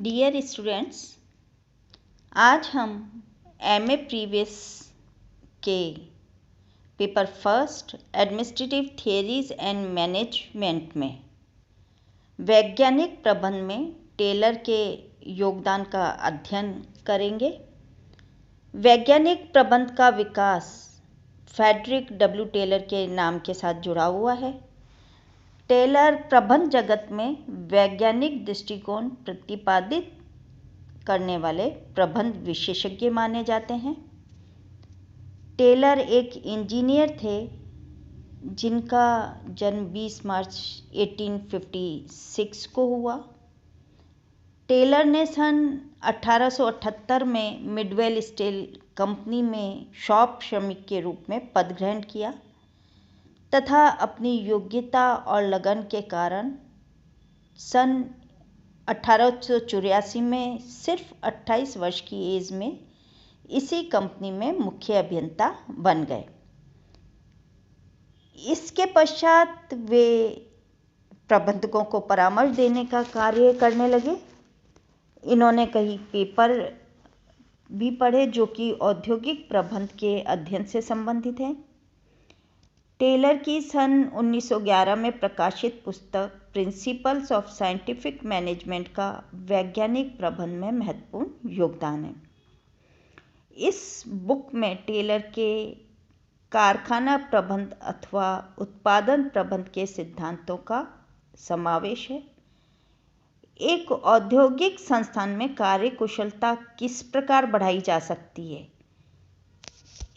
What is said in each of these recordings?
Dear students, आज हम MA previous के paper first administrative theories and management में वैज्ञानिक प्रबंध में टेलर के योगदान का अध्ययन करेंगे। वैज्ञानिक प्रबंध का विकास फ्रेडरिक डब्ल्यू टेलर के नाम के साथ जुड़ा हुआ है। टेलर प्रबंध जगत में वैज्ञानिक दृष्टिकोण प्रतिपादित करने वाले प्रबंध विशेषज्ञ माने जाते हैं। टेलर एक इंजीनियर थे जिनका जन्म 20 मार्च 1856 को हुआ। टेलर ने सन 1878 में मिडवेल स्टील कंपनी में शॉप श्रमिक के रूप में पद ग्रहण किया तथा अपनी योग्यता और लगन के कारण सन 1884 में सिर्फ 28 वर्ष की एज में इसी कंपनी में मुख्य अभियंता बन गए। इसके पश्चात वे प्रबंधकों को परामर्श देने का कार्य करने लगे। इन्होंने कई पेपर भी पढ़े जो कि औद्योगिक प्रबंध के अध्ययन से संबंधित हैं। टेलर की सन 1911 में प्रकाशित पुस्तक प्रिंसिपल्स ऑफ साइंटिफिक मैनेजमेंट का वैज्ञानिक प्रबंध में महत्वपूर्ण योगदान है। इस बुक में टेलर के कारखाना प्रबंध अथवा उत्पादन प्रबंध के सिद्धांतों का समावेश है। एक औद्योगिक संस्थान में कार्यकुशलता किस प्रकार बढ़ाई जा सकती है,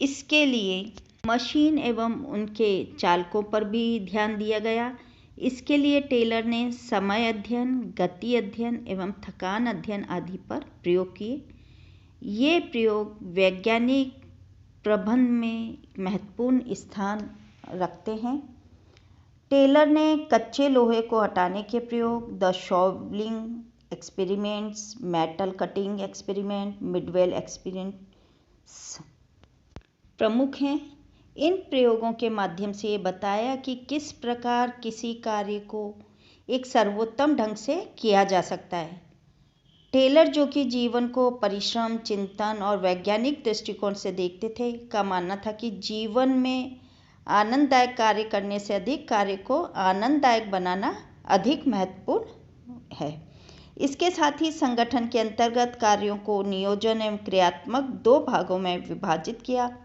इसके लिए मशीन एवं उनके चालकों पर भी ध्यान दिया गया। इसके लिए टेलर ने समय अध्ययन, गति अध्ययन एवं थकान अध्ययन आदि पर प्रयोग किए। ये प्रयोग वैज्ञानिक प्रबंध में महत्वपूर्ण स्थान रखते हैं। टेलर ने कच्चे लोहे को हटाने के प्रयोग, the shovelling experiments, metal cutting experiment, midwell experience प्रमुख हैं। इन प्रयोगों के माध्यम से ये बताया कि किस प्रकार किसी कार्य को एक सर्वोत्तम ढंग से किया जा सकता है। टेलर, जो कि जीवन को परिश्रम, चिंतन और वैज्ञानिक दृष्टिकोण से देखते थे, का मानना था कि जीवन में आनंददायक कार्य करने से अधिक कार्य को आनंददायक बनाना अधिक महत्वपूर्ण है। इसके साथ ही संगठन के अंतर्गत कार्यों को नियोजन एवं क्रियात्मक दो भागों में विभाजित किया।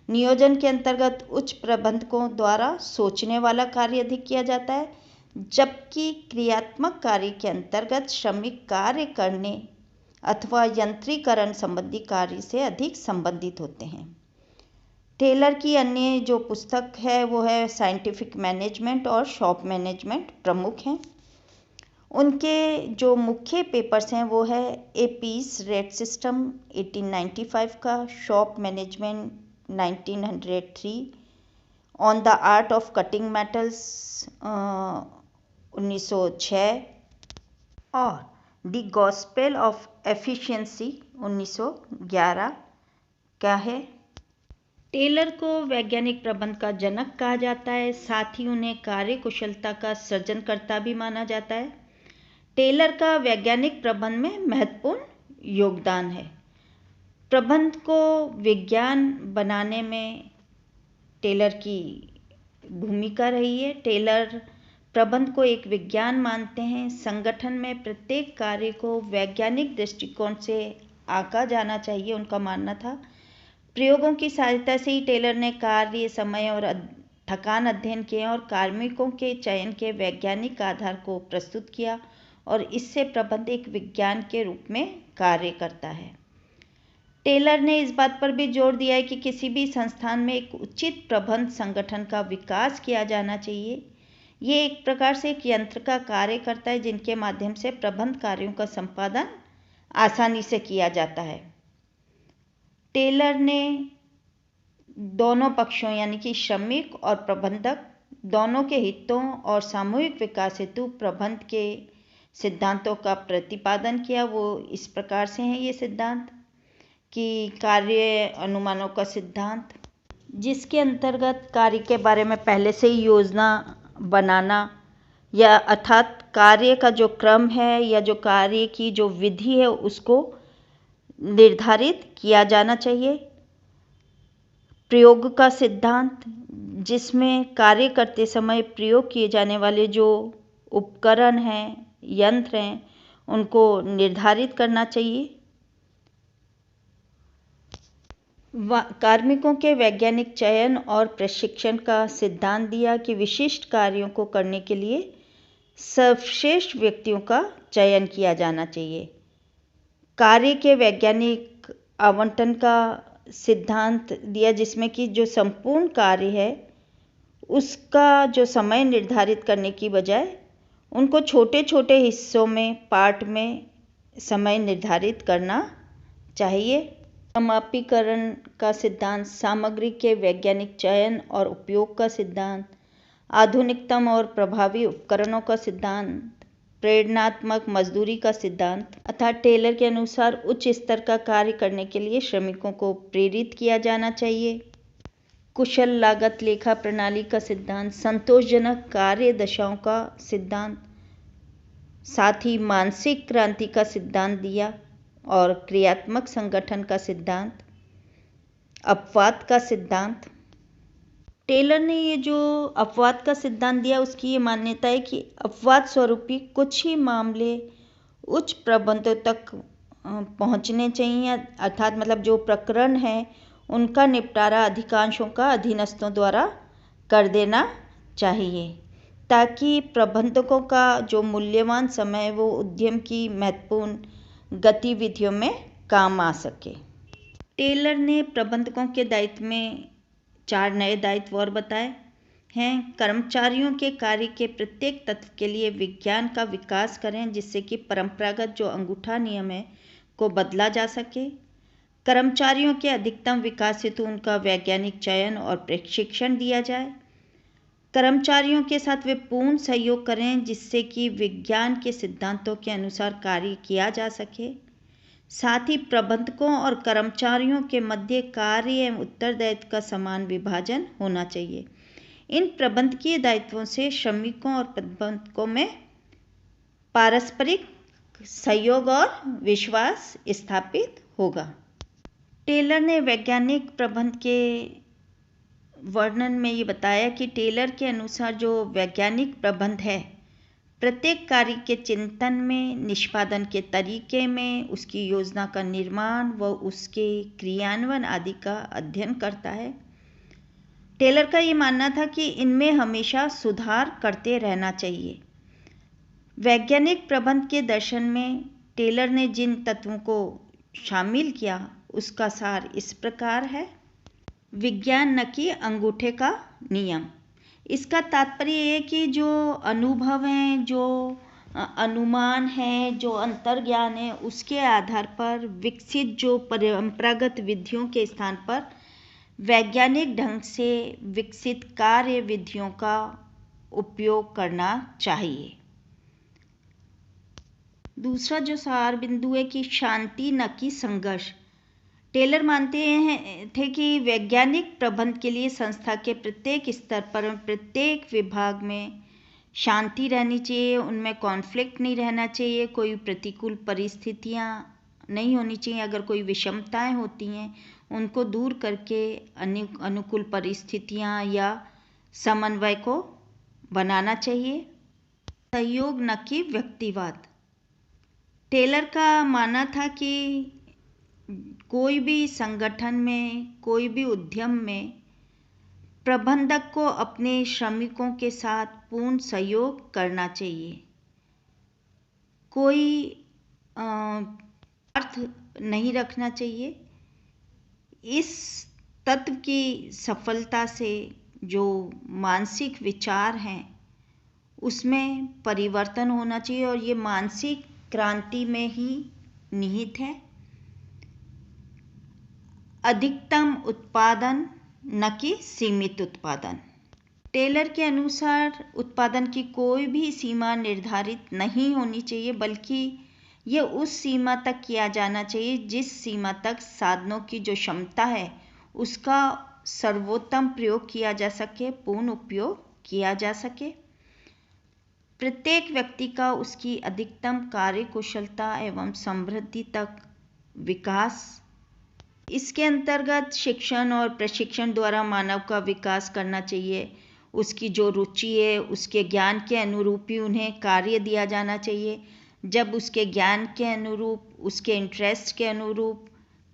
नियोजन के अंतर्गत उच्च प्रबंधकों द्वारा सोचने वाला कार्य अधिक किया जाता है, जबकि क्रियात्मक कार्य के अंतर्गत श्रमिक कार्य करने अथवा यंत्रीकरण संबंधी कार्य से अधिक संबंधित होते हैं। टेलर की अन्य जो पुस्तक है वो है साइंटिफिक मैनेजमेंट और शॉप मैनेजमेंट प्रमुख हैं। उनके जो मुख्य पेपर्स हैं वो है ए पीस रेट सिस्टम 1895 का, shop management 1903, on the art of cutting metals 1906 और द गॉस्पेल ऑफ एफिशिएंसी 1911 का है। टेलर को वैज्ञानिक प्रबंध का जनक कहा जाता है, साथ ही उन्हें कार्यकुशलता का सृजनकर्ता भी माना जाता है। टेलर का वैज्ञानिक प्रबंध में महत्वपूर्ण योगदान है। प्रबंध को विज्ञान बनाने में टेलर की भूमिका रही है। टेलर प्रबंध को एक विज्ञान मानते हैं। संगठन में प्रत्येक कार्य को वैज्ञानिक दृष्टिकोण से आंका जाना चाहिए, उनका मानना था। प्रयोगों की सहायता से ही टेलर ने कार्य, समय और थकान अध्ययन किए और कार्मिकों के चयन के वैज्ञानिक आधार को प्रस्तुत किया और इससे प्रबंध एक विज्ञान के रूप में कार्य करता है। टेलर ने इस बात पर भी जोर दिया है कि किसी भी संस्थान में एक उचित प्रबंध संगठन का विकास किया जाना चाहिए। ये एक प्रकार से एक यंत्र का कार्य करता है जिनके माध्यम से प्रबंध कार्यों का संपादन आसानी से किया जाता है। टेलर ने दोनों पक्षों यानी कि श्रमिक और प्रबंधक दोनों के हितों और सामूहिक विकास हेतु प्रबंध के सिद्धांतों का प्रतिपादन किया। वो इस प्रकार से हैं ये सिद्धांत कि कार्य अनुमानों का सिद्धांत, जिसके अंतर्गत कार्य के बारे में पहले से ही योजना बनाना, या अर्थात कार्य का जो क्रम है या जो कार्य की जो विधि है उसको निर्धारित किया जाना चाहिए। प्रयोग का सिद्धांत, जिसमें कार्य करते समय प्रयोग किए जाने वाले जो उपकरण हैं, यंत्र हैं, उनको निर्धारित करना चाहिए। कार्मिकों के वैज्ञानिक चयन और प्रशिक्षण का सिद्धांत दिया कि विशिष्ट कार्यों को करने के लिए सर्वश्रेष्ठ व्यक्तियों का चयन किया जाना चाहिए। कार्य के वैज्ञानिक आवंटन का सिद्धांत दिया, जिसमें कि जो संपूर्ण कार्य है उसका जो समय निर्धारित करने की बजाय उनको छोटे छोटे हिस्सों में, पार्ट में समय निर्धारित करना चाहिए। समापीकरण का सिद्धांत, सामग्री के वैज्ञानिक चयन और उपयोग का सिद्धांत, आधुनिकतम और प्रभावी उपकरणों का सिद्धांत, प्रेरणात्मक मजदूरी का सिद्धांत। अर्थात टेलर के अनुसार उच्च स्तर का कार्य करने के लिए श्रमिकों को प्रेरित किया जाना चाहिए। कुशल लागत लेखा प्रणाली का सिद्धांत, संतोषजनक कार्य दशाओं का सिद्धांत, साथ ही मानसिक क्रांति का सिद्धांत दिया और क्रियात्मक संगठन का सिद्धांत, अपवाद का सिद्धांत। टेलर ने ये जो अपवाद का सिद्धांत दिया उसकी ये मान्यता है कि अपवाद स्वरूपी कुछ ही मामले उच्च प्रबंधों तक पहुंचने चाहिए। अर्थात मतलब जो प्रकरण है उनका निपटारा अधिकांशों का अधीनस्थों द्वारा कर देना चाहिए, ताकि प्रबंधकों का जो मूल्यवान समय वो उद्यम की महत्वपूर्ण गतिविधियों में काम आ सके। टेलर ने प्रबंधकों के दायित्व में 4 नए दायित्व और बताए हैं। कर्मचारियों के कार्य के प्रत्येक तत्व के लिए विज्ञान का विकास करें, जिससे कि परंपरागत जो अंगूठा नियम है को बदला जा सके। कर्मचारियों के अधिकतम विकास हेतु उनका वैज्ञानिक चयन और प्रशिक्षण दिया जाए। कर्मचारियों के साथ वे पूर्ण सहयोग करें, जिससे कि विज्ञान के सिद्धांतों के अनुसार कार्य किया जा सके। साथ ही प्रबंधकों और कर्मचारियों के मध्य कार्य एवं उत्तरदायित्व का समान विभाजन होना चाहिए। इन प्रबंधकीय दायित्वों से श्रमिकों और प्रबंधकों में पारस्परिक सहयोग और विश्वास स्थापित होगा। टेलर ने वैज्ञानिक प्रबंध के वर्णन में ये बताया कि टेलर के अनुसार जो वैज्ञानिक प्रबंध है प्रत्येक कार्य के चिंतन में, निष्पादन के तरीके में, उसकी योजना का निर्माण व उसके क्रियान्वयन आदि का अध्ययन करता है। टेलर का ये मानना था कि इनमें हमेशा सुधार करते रहना चाहिए। वैज्ञानिक प्रबंध के दर्शन में टेलर ने जिन तत्वों को शामिल किया उसका सार इस प्रकार है। विज्ञान न कि अंगूठे का नियम। इसका तात्पर्य है कि जो अनुभव हैं, जो अनुमान है, जो अंतर्ज्ञान है, उसके आधार पर विकसित जो परंपरागत विधियों के स्थान पर वैज्ञानिक ढंग से विकसित कार्य विधियों का उपयोग करना चाहिए। दूसरा जो सार बिंदु है कि शांति न कि संघर्ष। टेलर मानते थे कि वैज्ञानिक प्रबंध के लिए संस्था के प्रत्येक स्तर पर, प्रत्येक विभाग में शांति रहनी चाहिए, उनमें कॉन्फ्लिक्ट नहीं रहना चाहिए, कोई प्रतिकूल परिस्थितियां नहीं होनी चाहिए। अगर कोई विषमताएं होती हैं उनको दूर करके अनुकूल परिस्थितियां या समन्वय को बनाना चाहिए। सहयोग न कि व्यक्तिवाद। टेलर का मानना था कि कोई भी संगठन में, कोई भी उद्यम में प्रबंधक को अपने श्रमिकों के साथ पूर्ण सहयोग करना चाहिए। कोई अर्थ नहीं रखना चाहिए। इस तत्व की सफलता से जो मानसिक विचार हैं उसमें परिवर्तन होना चाहिए और ये मानसिक क्रांति में ही निहित है। अधिकतम उत्पादन न कि सीमित उत्पादन। टेलर के अनुसार उत्पादन की कोई भी सीमा निर्धारित नहीं होनी चाहिए, बल्कि ये उस सीमा तक किया जाना चाहिए जिस सीमा तक साधनों की जो क्षमता है उसका सर्वोत्तम प्रयोग किया जा सके, पूर्ण उपयोग किया जा सके। प्रत्येक व्यक्ति का उसकी अधिकतम कार्यकुशलता एवं समृद्धि तक विकास। इसके अंतर्गत शिक्षण और प्रशिक्षण द्वारा मानव का विकास करना चाहिए। उसकी जो रुचि है उसके ज्ञान के अनुरूप ही उन्हें कार्य दिया जाना चाहिए। जब उसके ज्ञान के अनुरूप, उसके इंटरेस्ट के अनुरूप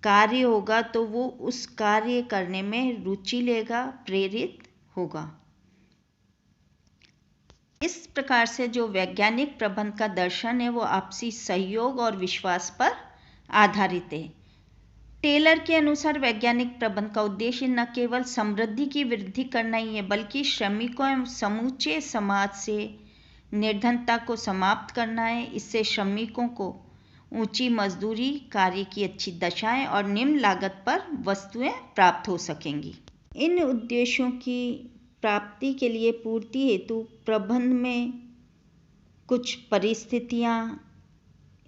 कार्य होगा तो वो उस कार्य करने में रुचि लेगा, प्रेरित होगा। इस प्रकार से जो वैज्ञानिक प्रबंध का दर्शन है वो आपसी सहयोग और विश्वास पर आधारित है। टेलर के अनुसार वैज्ञानिक प्रबंध का उद्देश्य न केवल समृद्धि की वृद्धि करना ही है, बल्कि श्रमिकों एवं समूचे समाज से निर्धनता को समाप्त करना है। इससे श्रमिकों को ऊंची मजदूरी, कार्य की अच्छी दशाएं और निम्न लागत पर वस्तुएं प्राप्त हो सकेंगी। इन उद्देश्यों की प्राप्ति के लिए पूर्ति हेतु प्रबंध में कुछ परिस्थितियां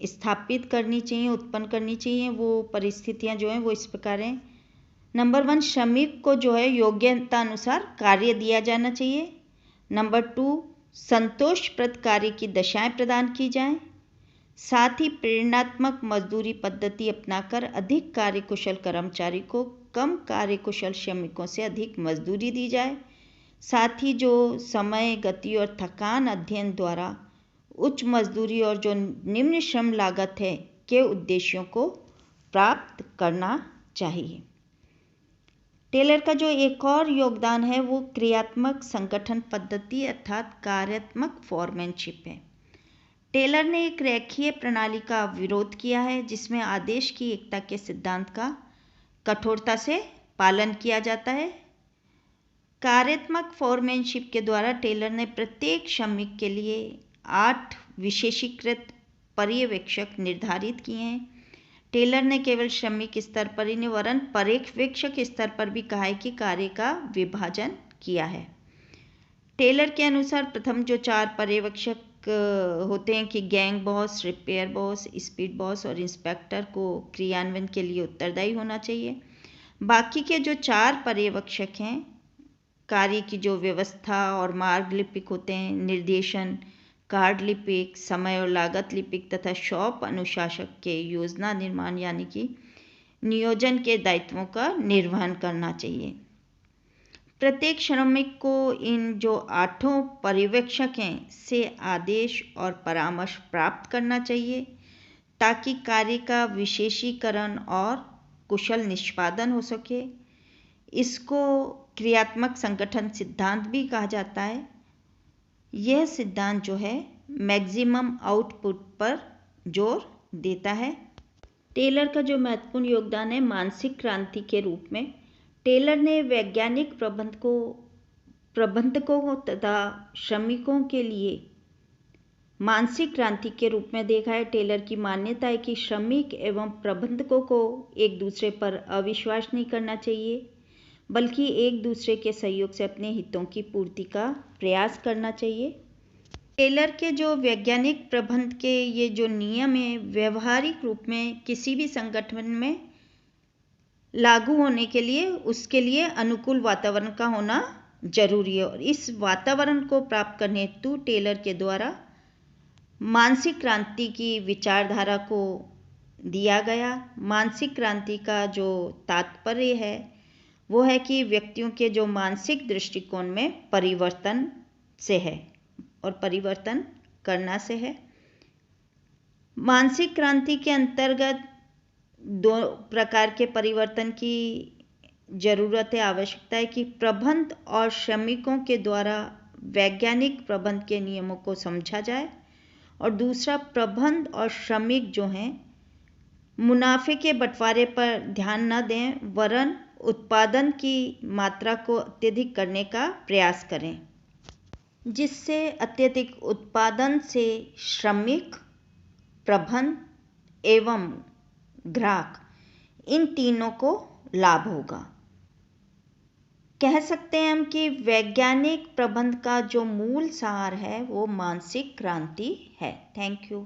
स्थापित करनी चाहिए, उत्पन्न करनी चाहिए। वो परिस्थितियां जो हैं वो इस प्रकार हैं। नंबर 1, श्रमिक को जो है योग्यता अनुसार कार्य दिया जाना चाहिए। नंबर 2, संतोषप्रद कार्य की दशाएं प्रदान की जाएं। साथ ही प्रेरणात्मक मजदूरी पद्धति अपनाकर अधिक कार्यकुशल कर्मचारी को कम कार्यकुशल श्रमिकों से अधिक मजदूरी दी जाए। साथ ही जो समय, गति और थकान अध्ययन द्वारा उच्च मजदूरी और जो निम्न श्रम लागत है के उद्देश्यों को प्राप्त करना चाहिए। टेलर का जो एक और योगदान है वो क्रियात्मक संगठन पद्धति अर्थात कार्यात्मक फोरमैनशिप है। टेलर ने एक रेखीय प्रणाली का विरोध किया है जिसमें आदेश की एकता के सिद्धांत का कठोरता से पालन किया जाता है। कार्यात्मक फोरमैनशिप के द्वारा टेलर ने प्रत्येक श्रमिक के लिए 8 विशेषीकृत पर्यवेक्षक निर्धारित किए हैं। टेलर ने केवल श्रमिक स्तर पर ही नहीं वरन पर्यवेक्षक स्तर पर भी कहा है कि कार्य का विभाजन किया है। टेलर के अनुसार प्रथम जो 4 पर्यवेक्षक होते हैं कि gang boss, repair boss, speed boss और इंस्पेक्टर को क्रियान्वयन के लिए उत्तरदायी होना चाहिए। बाकी के जो 4 पर्यवेक्षक हैं कार्य की जो व्यवस्था और मार्ग लिपिक होते हैं, निर्देशन, कार्ड लिपिक, समय और लागत लिपिक तथा शॉप अनुशासक के योजना निर्माण यानी कि नियोजन के दायित्वों का निर्वहन करना चाहिए। प्रत्येक श्रमिक को इन जो 8 पर्यवेक्षक हैं से आदेश और परामर्श प्राप्त करना चाहिए ताकि कार्य का विशेषीकरण और कुशल निष्पादन हो सके। इसको क्रियात्मक संगठन सिद्धांत भी कहा जाता है। यह सिद्धांत जो है मैक्सिमम आउटपुट पर जोर देता है। टेलर का जो महत्वपूर्ण योगदान है मानसिक क्रांति के रूप में, टेलर ने वैज्ञानिक प्रबंधकों तथा श्रमिकों के लिए मानसिक क्रांति के रूप में देखा है। टेलर की मान्यता है कि श्रमिक एवं प्रबंधकों को एक दूसरे पर अविश्वास नहीं करना चाहिए बल्कि एक दूसरे के सहयोग से अपने हितों की पूर्ति का प्रयास करना चाहिए। टेलर के जो वैज्ञानिक प्रबंध के ये जो नियम हैं व्यवहारिक रूप में किसी भी संगठन में लागू होने के लिए उसके लिए अनुकूल वातावरण का होना जरूरी है और इस वातावरण को प्राप्त करने हेतु टेलर के द्वारा मानसिक क्रांति की विचारधारा को दिया गया। मानसिक क्रांति का जो तात्पर्य है वो है कि व्यक्तियों के जो मानसिक दृष्टिकोण में परिवर्तन से है और परिवर्तन करना से है। मानसिक क्रांति के अंतर्गत 2 प्रकार के परिवर्तन की जरूरत है, आवश्यकता है कि प्रबंध और श्रमिकों के द्वारा वैज्ञानिक प्रबंध के नियमों को समझा जाए और दूसरा प्रबंध और श्रमिक जो हैं मुनाफे के बंटवारे पर ध्यान न दें वरन उत्पादन की मात्रा को अत्यधिक करने का प्रयास करें, जिससे अत्यधिक उत्पादन से श्रमिक, प्रबंध एवं ग्राहक इन तीनों को लाभ होगा। कह सकते हैं हम कि वैज्ञानिक प्रबंध का जो मूल सार है वो मानसिक क्रांति है। Thank you.